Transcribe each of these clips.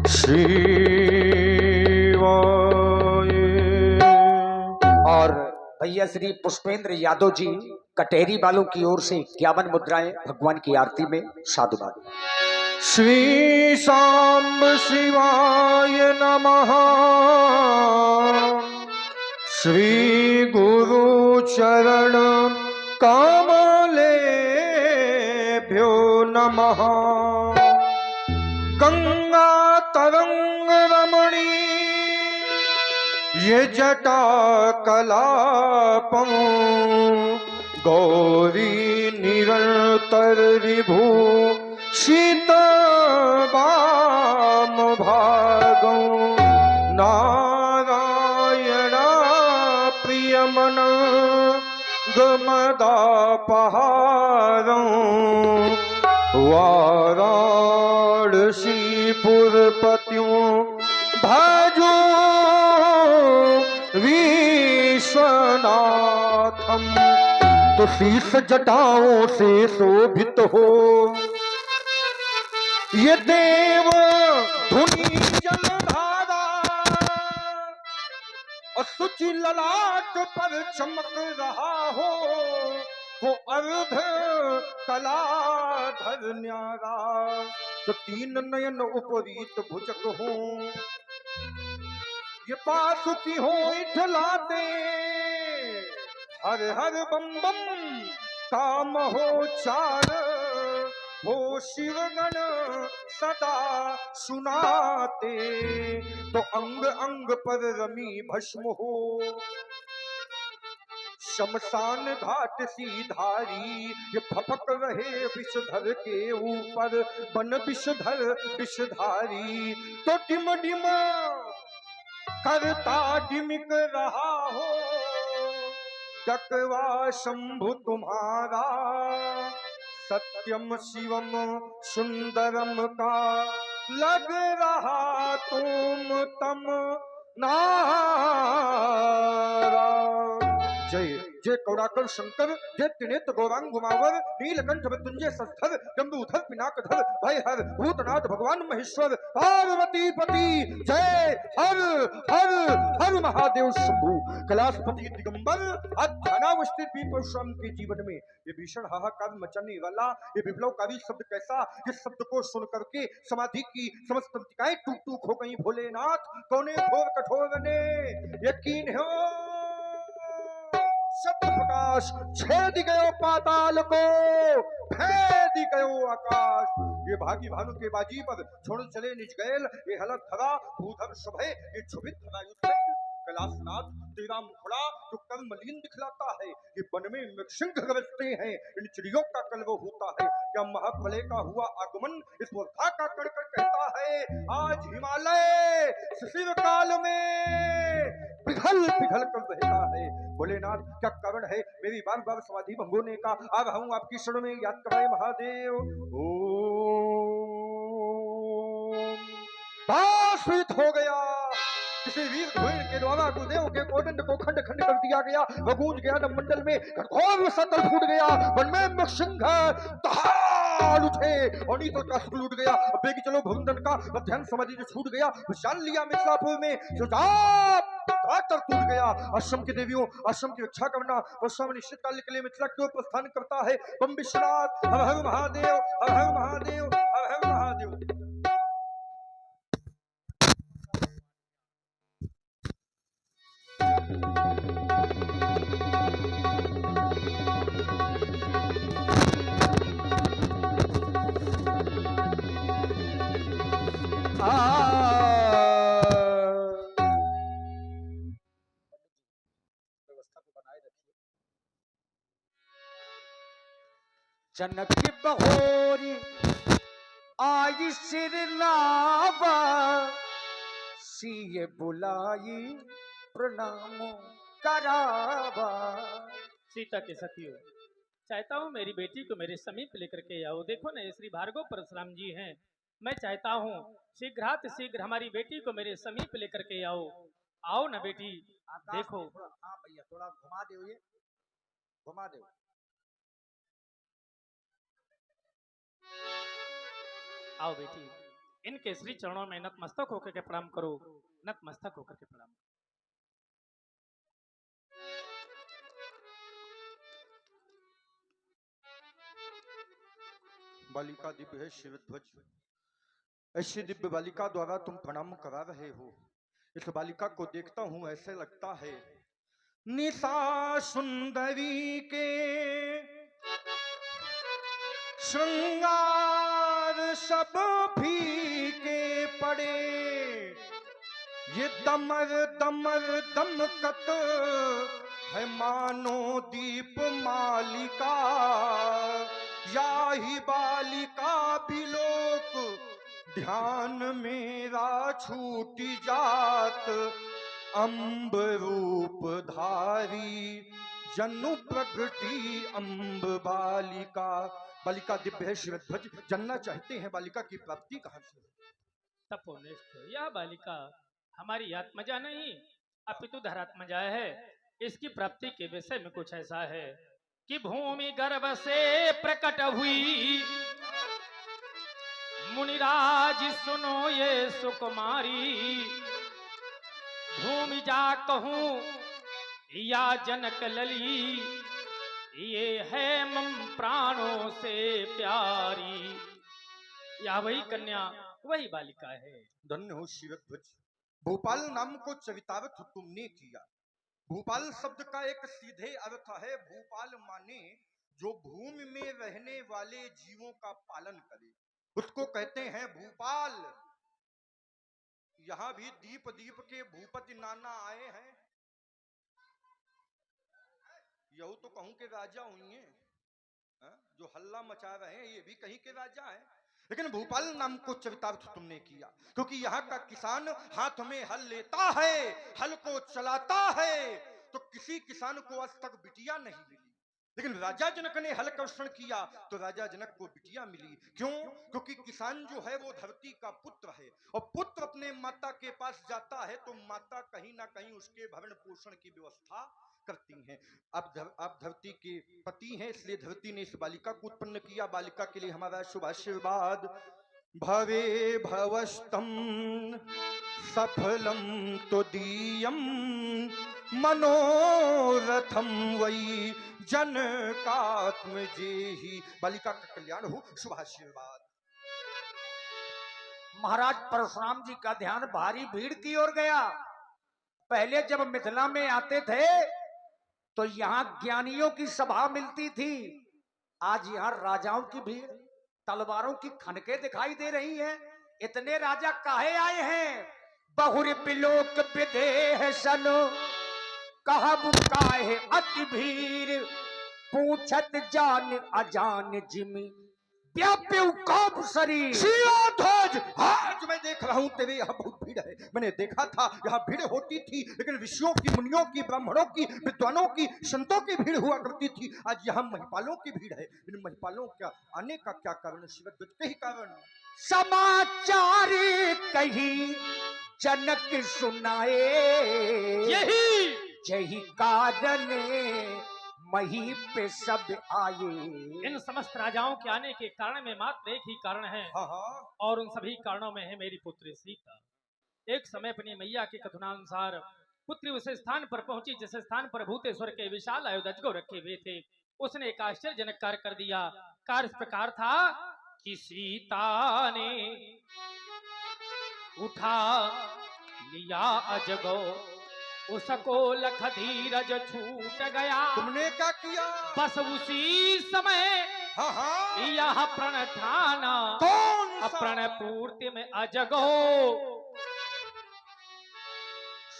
शिवाय। और भैया श्री पुष्पेंद्र यादव जी कटेरी वालों की ओर से 51 मुद्राएं भगवान की आरती में साधुवाद। श्री सांब शिवाय नमः। श्री गुरु चरण कमलेभ्यो नमः। गंगा तरंग रमणी ये जटा कलापम गौरी निरंतर विभू शीत वाम भागं नारायण प्रियमन गमदापहारं वाराणसीपुरपत्यों भजो विश्वनाथम। तो शीश जटाओं से शोभित हो ये देव धुनी जलधारा और सुचि ललाट पर चमक रहा हो वो अर्ध कलाधर न्यारा। तो तीन नयन उपरीत भुजक हो ये पासुकी हो इठलाते हर हर बम बम काम हो चार हो शिवगण सदा सुनाते। तो अंग अंग पर रमी भस्म हो शमशान घाट सी धारी ये फपक रहे विषधर के ऊपर बन विषधर विषधारी। तो डिम डिम करता डिमिक रहा हो डकवा शंभु तुम्हारा सत्यम शिवम सुंदरम का लग रहा तुम तम नारा। जय जय कौड़ाकर शंकर जय त्रिनेत्र गौरांग गुमावर नीलकंठ मृत्युंजय सस्थर जम्बूधर पिनाकधर भय हर भूतनाथ भगवान महेश्वर पार्वती पति जय हर हर हर महादेव शंभु। कैलाशपति दिगंबर अध्यानावस्थित परशुराम के जीवन में ये भीषण हाहाकार मचाने वाला ये विप्लवकारी शब्द कैसा। इस शब्द को सुन करके समाधि की समस्त तंत्रिकाएं टूक टूक हो गई। भोलेनाथ कौने घोर कठोर ने यकीन हो सत्य प्रकाश छेद गयो पाताल को भेद गयो आकाश। ये भागी भानु के बाजी पर छोड़ चले निज गैल ये हलत धरा भूधर शुभे ये क्षुभित धरा युद्ध। कैलाशनाथ तेरा मुखड़ा जो कर्म मलिन दिखलाता है ये वन में मृगसिंह गरजते हैं इन चिड़ियों का कलरव होता है। क्या महाप्रलय का हुआ आगमन इस वर्षा का कड़कड़ कहता है आज हिमालय शिशिर काल में पिघल पिघल कर बहता है। भोलेनाथ क्या कारण है मेरी बार बार समाधि भंग होने का। आ रहा हूं आपकी शरण में याद कराए महादेव। ओम भाषित हो गया किसी वीर धुरीण के द्वारा गुरुदेव के कोदंड को खंड खंड कर दिया गया। गूंज गया न मंडल में घोर सतल फूट गया वन में मृगसिंह दहाड़ उठे और नीतल का शुक्ल उठ गया। बेगी चलो भवंदन का मध्याह्न समाधि जो छूट गया जान लिया मिथिलापुर में जो टूट गया। आश्रम की देवियों आश्रम की रक्षा करना परशुराम निश्चित काल के लिए मिथिला की ओर प्रस्थान करता है। बम विश्वनाथ हर हर महादेव हर हर महादेव हर हर महादेव। जनक बहोरी आई सिर नावा सीए बुलाई प्रणाम करावा। सीता के सखियों चाहता हूँ मेरी बेटी को मेरे समीप लेकर के आओ। देखो ना ये श्री भार्गव परशुराम जी हैं। मैं चाहता हूँ शीघ्र हमारी बेटी को मेरे समीप लेकर के आओ। आओ ना बेटी देखो। हाँ भैया थोड़ा घुमा दो ये घुमा दो। आओ बेटी इनके श्री चरणों में नतमस्तक होकर के प्रणाम करो, नतमस्तक होकर के प्रणाम। बालिका दिव्य है शिवध्वज, ऐसी दिव्य बालिका द्वारा तुम प्रणाम करा रहे हो। इस बालिका को देखता हूं ऐसे लगता है निशा सुंदरी के श्रृंगार सब फीके पड़े, ये दमर दमर दमकत है मानो दीप मालिका, या ही बालिका बिलोक ध्यान मेरा छूट जात, अम्ब रूप धारी जनु प्रगटी अम्ब बालिका। बालिका दिव्य है शिवध्वज, जानना चाहते हैं बालिका की प्राप्ति कहां से? तपोनिष्ठ यह बालिका हमारी आत्मजा नहीं अपितु धरात्मजा है। इसकी प्राप्ति के विषय में कुछ ऐसा है कि भूमि गर्भ से प्रकट हुई, मुनिराज सुनो ये सुकुमारी, भूमि जा कहूं या जनक लली, ये है मम प्राणों से प्यारी। या वही कन्या वही बालिका है। धन्य हो शिवध्वज, भोपाल नाम को चरितार्थ तुमने किया। भूपाल शब्द का एक सीधे अर्थ है भूपाल माने जो भूमि में रहने वाले जीवों का पालन करे, उसको कहते हैं भूपाल। यहां भी दीप दीप के भूपति नाना आए हैं, यहू तो कहूं के राजा हुई हैं, जो हल्ला मचा रहे हैं ये भी कहीं के राजा हैं। लेकिन भूपाल नाम को चरितार्थ तुमने किया क्योंकि यहाँ का किसान हाथ में हल लेता है, हल को चलाता है, तो किसी किसान को आज तक बिटिया नहीं मिली। लेकिन राजा जनक ने हल कर्षण किया तो राजा जनक को बिटिया मिली। क्यों? क्योंकि किसान जो है वो धरती का पुत्र है, और पुत्र अपने माता के पास जाता है तो माता कहीं ना कहीं उसके भरण पोषण की व्यवस्था करती हैं। आप धरती के पति हैं, इसलिए धरती ने इस बालिका को उत्पन्न किया। बालिका के लिए हमारा शुभ आशीर्वाद। भवे भवस्तम सफलम तुदीयम मनोरथम वही जनकात्म जेहि। बालिका का कल्याण हो, शुभ आशीर्वाद। महाराज परशुराम जी का ध्यान भारी भीड़ की ओर गया। पहले जब मिथिला में आते थे तो यहाँ ज्ञानियों की सभा मिलती थी, आज यहाँ राजाओं की भीड़, तलवारों की खनके दिखाई दे रही हैं। इतने राजा काहे आए हैं? बहुर बिलोक विदेह सनो कहब काहे अति भीड़, पूछत जान अजान जिमी व्याप्यु कौप शरीर। शिरोध्वज, आज मैं देख रहा हूं तेरे यहाँ बहुत भीड़ है। मैंने देखा था यहाँ भीड़ होती थी, लेकिन ऋषियों की, मुनियों की, ब्राह्मणों की, विद्वानों की, संतों की भीड़ हुआ करती थी। आज यहाँ महिपालों की भीड़ है। इन महिपालों का आने का क्या कारण? शिवध्वज के ही कारण। समाचार कही जनक सुनाए, यही कारण मही पे सब आए। इन समस्त राजाओं के आने के कारण में मात्र एक ही कारण है, और उन सभी कारणों में है मेरी पुत्री सीता। एक समय अपनी मैया के कथनानुसार पुत्री उस स्थान पर पहुंची जिस स्थान पर भूतेश्वर के विशाल आयुधज को रखे हुए थे। उसने एक आश्चर्यजनक कार्य कर दिया। कार्य इस प्रकार था कि सीता ने उठा लिया अजगो, उसको लख धीरज छूट गया। तुमने क्या किया? बस उसी समय यह प्रण ठाना, कौन सा? प्रण पूर्ति में अजगो।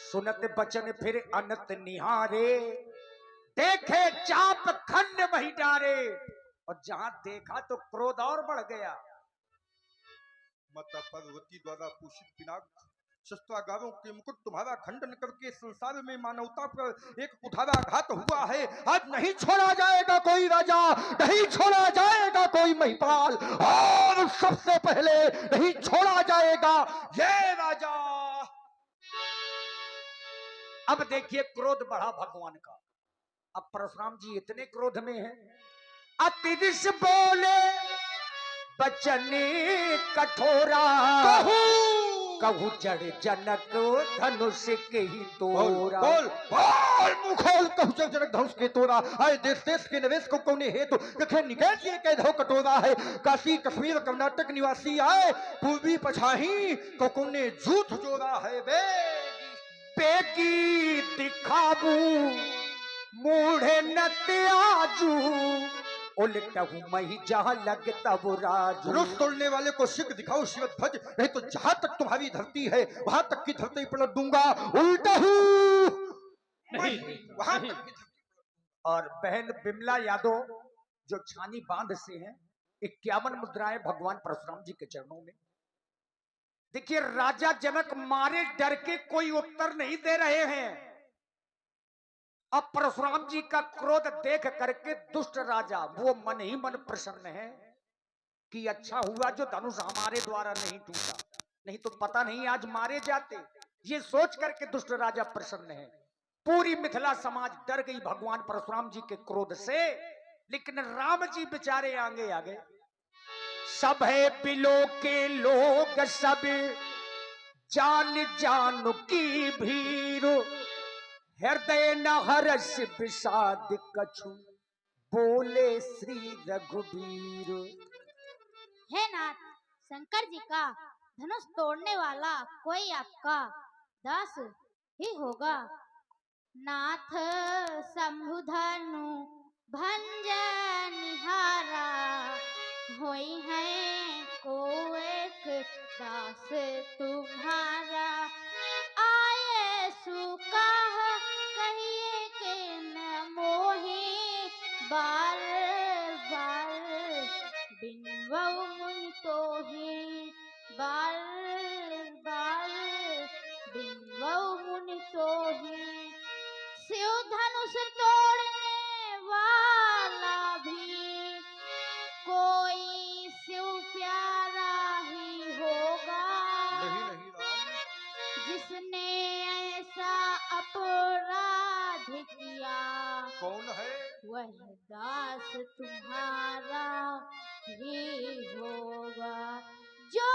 सुनत बचन फिर अनत निहारे, देखे चाप खंड वही डारे। और जहां देखा तो क्रोध और बढ़ गया। माता पार्वती द्वारा पोषित पिनाक शस्त्रागारों के मुकुट तुम्हारा खंडन करके संसार में मानवता पर एक कुठाराघात हुआ है। आज नहीं छोड़ा जाएगा कोई राजा, नहीं छोड़ा जाएगा कोई महिपाल, और सबसे पहले नहीं छोड़ा जाएगा ये राजा। अब देखिए क्रोध बढ़ा भगवान का। अब परशुराम जी इतने क्रोध में हैं, अतिरिश बोले बचन कठोरा, कहू कहू जड़ जनक धनुष के ही बोल तोरा। बोल बोल मुंह खोल कहू जब जनक धनुष के तोरा। आए देश देश के निवेश को कौने हेतु देखे निकेश ये कह धो कटोरा है। काशी कश्मीर कर्नाटक निवासी आए पूर्वी पछाही को कौने झूठ जोड़ा है बे। बेगी दिखाबू मूढ़े न त्याजू, उलटहू मही जहां लग तब राजू। धनुष तोड़ने वाले को सिख दिखाओ शिवत भज, नहीं तो जहां तक तुम्हारी धरती है वहां तक की धरती पलट दूंगा। उल्टा हूँ वहां तक की धरती। और बहन बिमला यादव जो छानी बांध से हैं, 51 मुद्राएं भगवान परशुराम जी के चरणों में। देखिए राजा जनक मारे डर के कोई उत्तर नहीं दे रहे हैं। अब परशुराम जी का क्रोध देख करके दुष्ट राजा वो मन ही मन प्रसन्न है कि अच्छा हुआ जो धनुष हमारे द्वारा नहीं टूटा, नहीं तो पता नहीं आज मारे जाते। ये सोच करके दुष्ट राजा प्रसन्न है। पूरी मिथिला समाज डर गई भगवान परशुराम जी के क्रोध से, लेकिन राम जी बेचारे आगे आगे। सब है बिलो के लोग सब जान जान की भीड़, हृदय न हर्ष विषाद कछु बोले श्री रघुबीर। हे नाथ, शंकर जी का धनुष तोड़ने वाला कोई आपका दास ही होगा। नाथ शंभुधनु भंज निहारा, होई है को एक दास तुम्हारा। आए सुकाह कहिए के न मोहि, बार बार बिनवऊ मुनि तोहि, बार बार बिनवऊ मुनि तोहि। शिव धनुष तोड़ने वाला भी कोई शिव प्यारा ही होगा। नहीं नहीं राम, जिसने ऐसा अपराध किया कौन है? वह दास तुम्हारा ही होगा। जो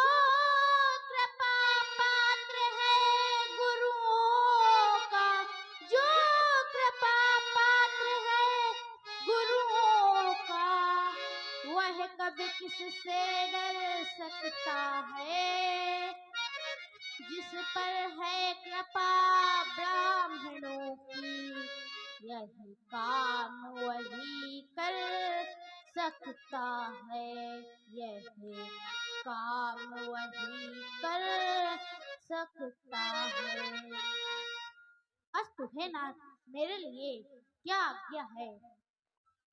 कृपा पात्र है गुरुओं का, जो कृपा पात्र है गुरुओं का, वह कभी किससे डर सकता है। जिस पर है कृपा ब्राह्मणों की, यही काम वही कर सकता है, यही काम वही कर सकता है। अस्तु हे नाथ, मेरे लिए क्या आज्ञा है?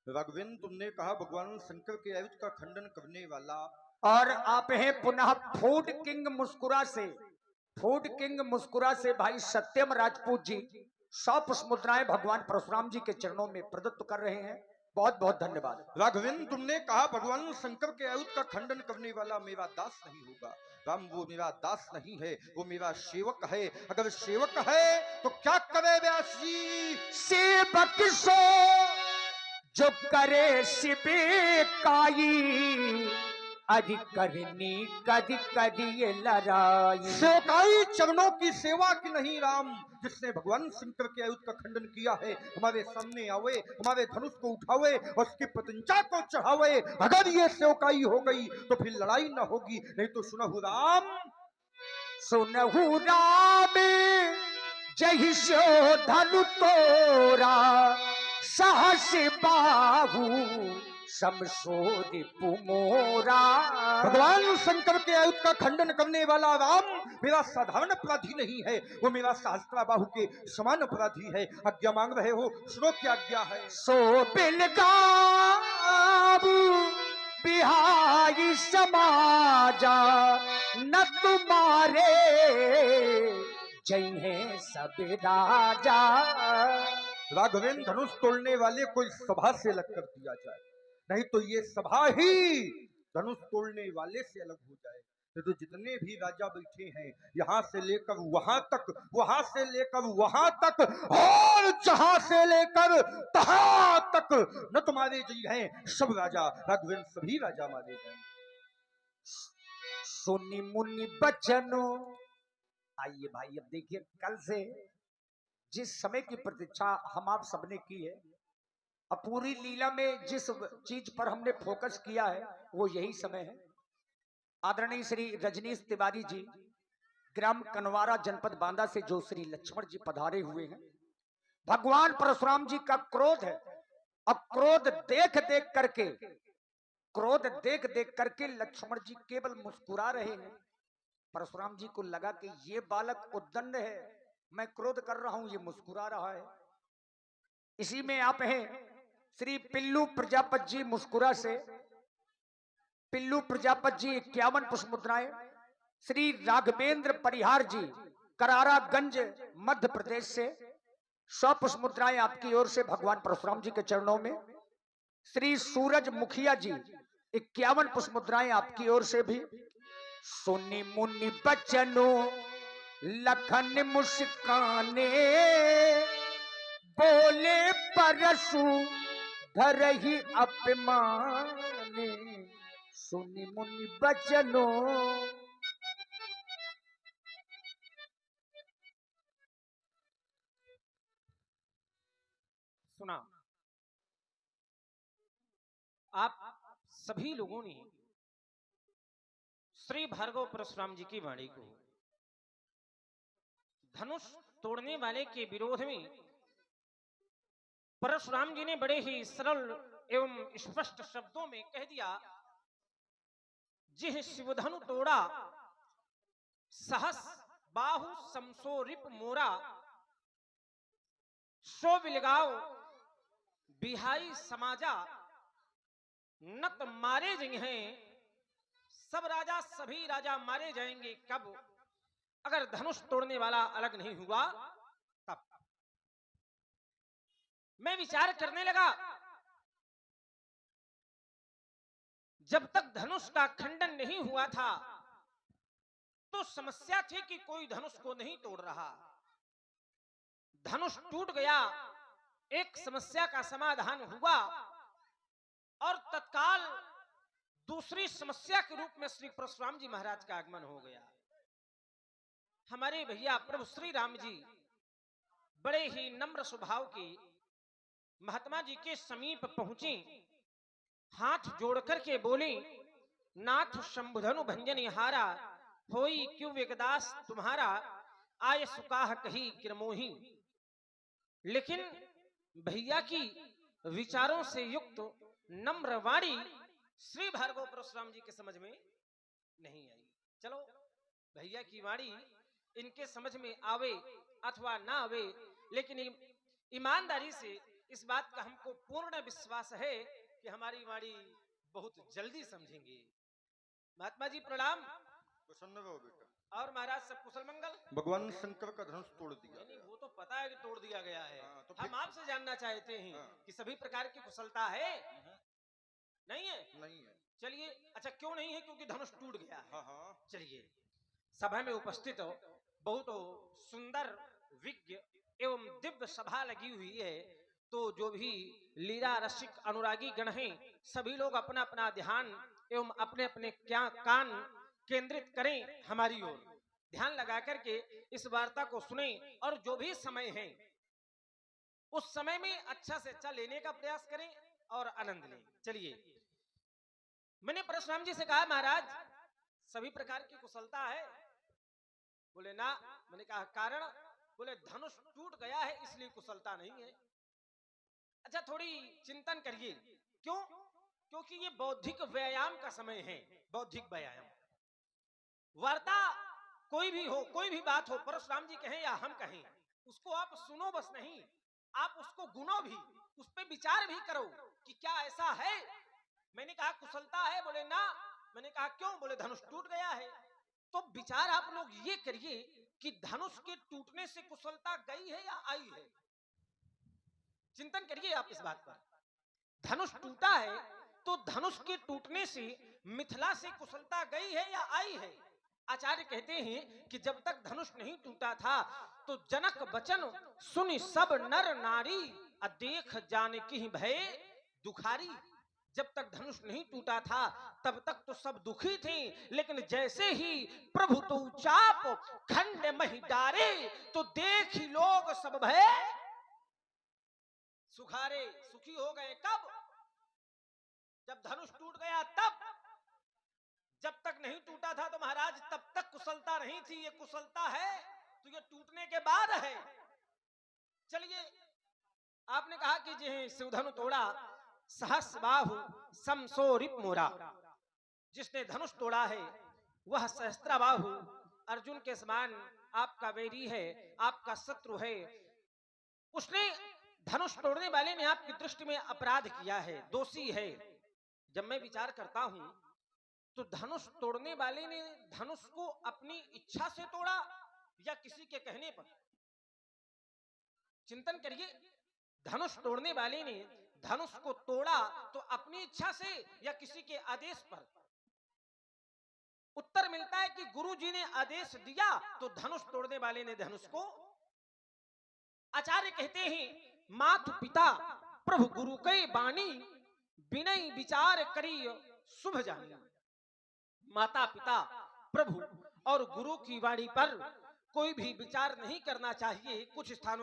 राघवेंद्र तुमने कहा भगवान शंकर के आयुध का खंडन करने वाला। और आप हैं पुनः फूड किंग मुस्कुरा से, फूड किंग मुस्कुरा से भाई सत्यम राजपूत जी 100 पुष्प मुद्राएं भगवान परशुराम जी के चरणों में प्रदत्त कर रहे हैं। बहुत बहुत धन्यवाद। राघवेंद्र तुमने कहा भगवान शंकर के आयुध का खंडन करने वाला मेरा दास नहीं होगा। राम वो मेरा दास नहीं है, वो मेरा सेवक है। अगर सेवक है तो क्या करे व्यास जी? सेवक सो जो करे शिवे काई, अरि करनी कदी कदी ये लड़ाई। सेवकाई चरणों की सेवा की नहीं राम। जिसने भगवान शंकर के आयुध का खंडन किया है, हमारे सामने आवे, हमारे धनुष को उठावे और उसकी पतंजा को चढ़ावे। अगर ये सेवकाई हो गई तो फिर लड़ाई न होगी। नहीं तो सुनहु राम, सुनहु राम जहि सो धनु तोरा, सहस बाहु समसोद पुमोरा। भगवान शंकर के आयुध का खंडन करने वाला राम मेरा साधारण अपराधी नहीं है, वो मेरा सहस्त्राबाहु के समान अपराधी है। आज्ञा मांग रहे हो, सुनो क्या आज्ञा है। सो बिलगाबू बिहाई समाजा, न तुम्हारे जय है सब राजा। राघवेंद्र धनुष तोड़ने वाले को इस सभा से अलग कर दिया जाए, नहीं तो ये सभा ही धनुष तोड़ने वाले से अलग हो जाए। तो जितने भी राजा बैठे हैं यहाँ से लेकर वहां तक, वहां से लेकर वहां तक और जहां से लेकर तहां तक न तुम्हारे जी हैं सब राजा। राघवेंद्र सभी राजा मारे गए। सुनी मुनि बचनो। आइए भाई, अब देखिए, कल से जिस समय की प्रतीक्षा हम आप सबने की है, अब पूरी लीला में जिस चीज पर हमने फोकस किया है वो यही समय है। आदरणीय श्री रजनीश तिवारी जी, ग्राम कनवारा, जनपद बांदा से जो श्री लक्ष्मण जी पधारे हुए हैं, भगवान परशुराम जी का क्रोध है। अब क्रोध देख देख करके लक्ष्मण जी केवल मुस्कुरा रहे हैं। परशुराम जी को लगा कि ये बालक उद्दंड है, मैं क्रोध कर रहा हूं, ये मुस्कुरा रहा है। इसी में आप हैं श्री पिल्लू प्रजापत जी मुस्कुरा से। पिल्लू प्रजापत जी 51 पुष्प मुद्राएं। श्री राघवेंद्र परिहार जी करारागंज मध्य प्रदेश से 100 पुष्प मुद्राएं आपकी ओर से भगवान परशुराम जी के चरणों में। श्री सूरज मुखिया जी 51 पुष्प मुद्राएं आपकी ओर से भी। सुनी मुनि बचनो लखन मुस्काने, बोले परशु धरहि अपमाने। सुनी मुनि बचनो। सुना आप सभी लोगों ने श्री भार्गव परशुराम जी की वाणी को धनुष तोड़ने वाले के विरोध में परशुराम जी ने बड़े ही सरल एवं स्पष्ट शब्दों में कह दिया, जिह शिवधनु तोड़ा सहस बाहु समसोरिप मोरा, सो विलगाओ बिहाई समाजा, नत मारे जिंग हैं सब राजा, सभी राजा मारे जाएंगे कब, अगर धनुष तोड़ने वाला अलग नहीं हुआ तब। मैं विचार करने लगा, जब तक धनुष का खंडन नहीं हुआ था तो समस्या थी कि कोई धनुष को नहीं तोड़ रहा। धनुष टूट गया, एक समस्या का समाधान हुआ और तत्काल दूसरी समस्या के रूप में श्री परशुराम जी महाराज का आगमन हो गया। हमारे भैया प्रभु श्री राम जी बड़े ही नम्र स्वभाव के महात्मा जी के समीप पहुंचे, हाथ जोड़कर के बोले, नाथ शंभुधनु भंजन हारा, होई क्यों वेगदास तुम्हारा, आय सुकाह कही किरमोही। लेकिन भैया की विचारों से युक्त नम्र वाणी श्री भार्गव परशुराम जी के समझ में नहीं आई। चलो, भैया की वाणी इनके समझ में आवे अथवा ना आवे, लेकिन ईमानदारी से इस बात का हमको पूर्ण विश्वास है कि हमारी वाणी बहुत जल्दी समझेंगे। महात्मा जी प्रणाम। प्रसन्न रहो बेटा। और महाराज सब कुशल मंगल। भगवान शंकर का धनुष तोड़ दिया। नहीं, वो तो पता है कि तोड़ दिया गया है। तो हम आपसे जानना चाहते हैं कि सभी प्रकार की कुशलता है? नहीं है? नहीं है। चलिए, अच्छा क्यों नहीं है? क्योंकि धनुष टूट गया है। हाँ। चलिए, सभा में उपस्थित बहुत सुंदर विज्ञ एवं दिव्य सभा लगी हुई है, तो जो भी लीला रसिक अनुरागी गण हैं, सभी लोग अपना अपना ध्यान एवं अपने अपने क्या कान केंद्रित करें हमारी ओर, ध्यान लगा करके इस वार्ता को सुने और जो भी समय है उस समय में अच्छा से अच्छा लेने का प्रयास करें और आनंद लें। चलिए, मैंने परशुराम जी से कहा, महाराज सभी प्रकार की कुशलता है? बोले ना। मैंने कहा कारण? बोले धनुष टूट गया है इसलिए कुशलता नहीं है। अच्छा, थोड़ी चिंतन करिए। क्यों? क्योंकि ये बौद्धिक व्यायाम का समय है। बौद्धिक व्यायाम, वार्ता कोई भी हो, कोई भी बात हो, परशुराम जी कहें या हम कहें, उसको आप सुनो बस नहीं, आप उसको गुनो भी, उस पर विचार भी करो कि क्या ऐसा है। मैंने कहा कुशलता है? बोले ना। मैंने कहा क्यों? बोले धनुष टूट गया है। तो विचार आप लोग ये करिए कि धनुष के टूटने से कुशलता गई है या आई है। चिंतन करिए आप इस बात पर। धनुष टूटा है तो धनुष के टूटने से मिथिला से कुशलता गई है या आई है। आचार्य कहते हैं कि जब तक धनुष नहीं टूटा था तो जनक वचन सुनि सब नर नारी, देख जानकी भय दुखारी। जब तक धनुष नहीं टूटा था तब तक तो सब दुखी थे, लेकिन जैसे ही प्रभु तो चाप खंड मही डारे तो देख ही लोग सब भय सुखारे। सुखी हो गए कब? जब धनुष टूट गया तब। जब तक नहीं टूटा था तो महाराज तब तक कुशलता नहीं थी, ये कुशलता है तो ये टूटने के बाद है। चलिए, आपने कहा कि जे शिवधनु तोड़ा सहस बाहु समसोरिप मोरा, जिसने धनुष तोड़ा है वह सहस्त्राबाहु अर्जुन के समान आपका वैरी है, आपका शत्रु है। उसने धनुष तोड़ने वाले ने आपकी दृष्टि में अपराध किया है, दोषी है। जब मैं विचार करता हूं तो धनुष तोड़ने वाले ने धनुष को अपनी इच्छा से तोड़ा या किसी के कहने पर? चिंतन करिए, धनुष तोड़ने वाले ने धनुष को तोड़ा तो अपनी इच्छा से या किसी के आदेश पर? उत्तर मिलता है कि गुरुजी ने आदेश दिया तो धनुष तोड़ने वाले ने धनुष को। आचार्य कहते हैं मातु पिता प्रभु गुरु के बाणी विनय विचार करी शुभ जानी। माता पिता प्रभु और गुरु की वाणी पर कोई भी विचार नहीं करना चाहिए। कुछ स्थानों